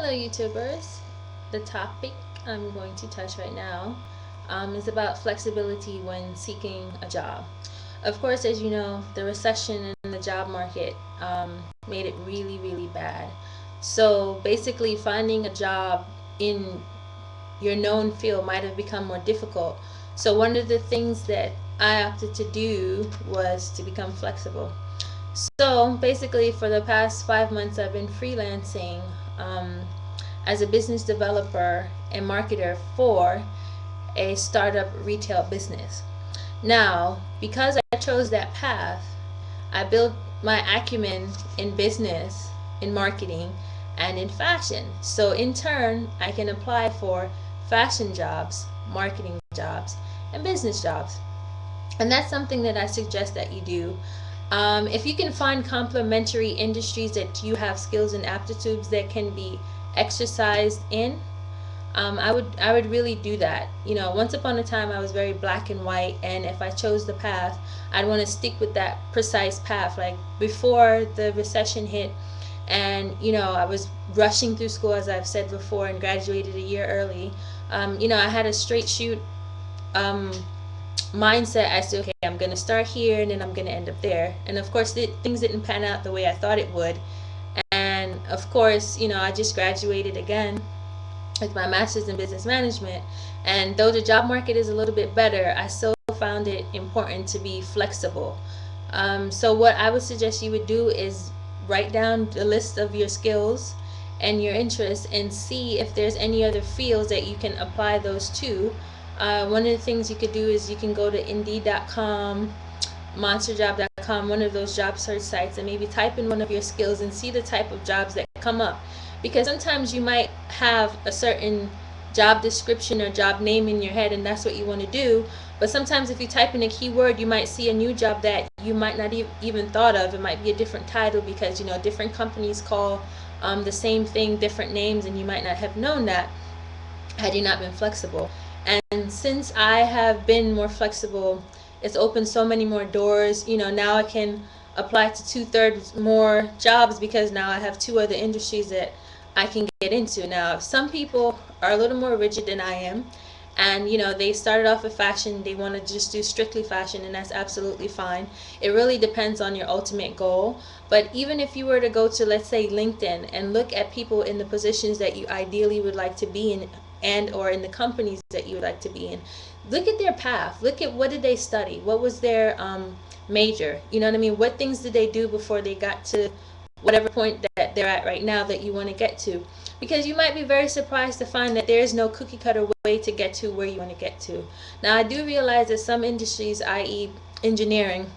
Hello YouTubers. The topic I'm going to touch right now is about flexibility when seeking a job. Of course, as you know, the recession in the job market made it really bad. So basically finding a job in your known field might have become more difficult. So one of the things that I opted to do was to become flexible. So basically for the past 5 months I've been freelancing as a business developer and marketer for a startup retail business. Now, because I chose that path, I built my acumen in business, in marketing, and in fashion. So in turn, I can apply for fashion jobs, marketing jobs, and business jobs. And that's something that I suggest that you do. If you can find complementary industries that you have skills and aptitudes that can be exercised in, I would really do that. You know, once upon a time I was very black and white, and if I chose the path, I'd want to stick with that precise path. Like before the recession hit, and you know, I was rushing through school, as I've said before, and graduated a year early. You know, I had a straight shoot mindset. I said, okay, I'm going to start here and then I'm going to end up there. And of course, things didn't pan out the way I thought it would. And of course, you know, I just graduated again with my master's in business management. And though the job market is a little bit better, I still found it important to be flexible. So what I would suggest you would do is write down the list of your skills and your interests and see if there's any other fields that you can apply those to. One of the things you could do is you can go to Indeed.com, monsterjob.com, one of those job search sites, and maybe type in one of your skills and see the type of jobs that come up. Because sometimes you might have a certain job description or job name in your head and that's what you want to do, but sometimes if you type in a keyword, you might see a new job that you might not even thought of. It might be a different title because, you know, different companies call the same thing different names, and you might not have known that had you not been flexible. And since I have been more flexible, it's opened so many more doors. You know, now I can apply to 2/3 more jobs because now I have 2 other industries that I can get into. Now, some people are a little more rigid than I am, and you know, they started off with fashion, they want to just do strictly fashion, and that's absolutely fine. It really depends on your ultimate goal. But even if you were to go to, let's say, LinkedIn and look at people in the positions that you ideally would like to be in, and or in the companies that you would like to be in, look at their path, look at what did they study, what was their major, you know what I mean, what things did they do before they got to whatever point that they're at right now that you want to get to. Because you might be very surprised to find that there is no cookie cutter way to get to where you want to get to. Now, I do realize that some industries, i.e. engineering,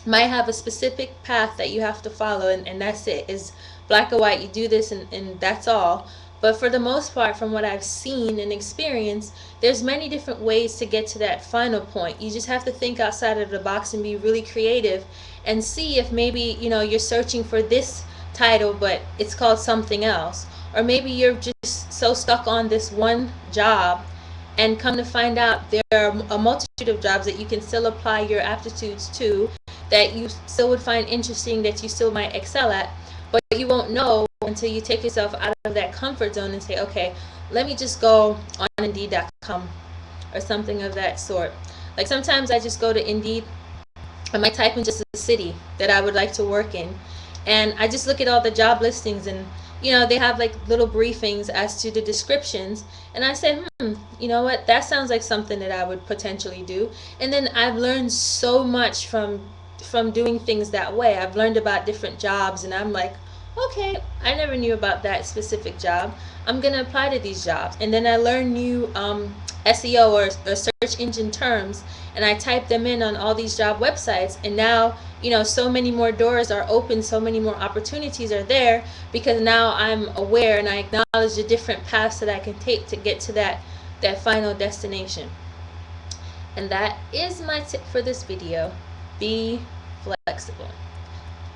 might have a specific path that you have to follow, and that's it, is black or white, you do this and that's all. But for the most part, from what I've seen and experienced, there's many different ways to get to that final point. You just have to think outside of the box and be really creative and see if maybe, you know, you're searching for this title but it's called something else, or maybe you're just so stuck on this one job, and come to find out there are a multitude of jobs that you can still apply your aptitudes to, that you still would find interesting, that you still might excel at, but you won't know until you take yourself out of that comfort zone and say, okay, let me just go on Indeed.com or something of that sort. Like sometimes I just go to Indeed, I might type in just a city that I would like to work in, and I just look at all the job listings, and you know, they have like little briefings as to the descriptions, and I said, you know what, that sounds like something that I would potentially do. And then I've learned so much from doing things that way. I've learned about different jobs, and I'm like, okay, I never knew about that specific job, I'm gonna apply to these jobs. And then I learn new SEO or search engine terms, and I type them in on all these job websites, and now, you know, so many more doors are open, so many more opportunities are there, because now I'm aware and I acknowledge the different paths that I can take to get to that final destination. And that is my tip for this video. Be flexible.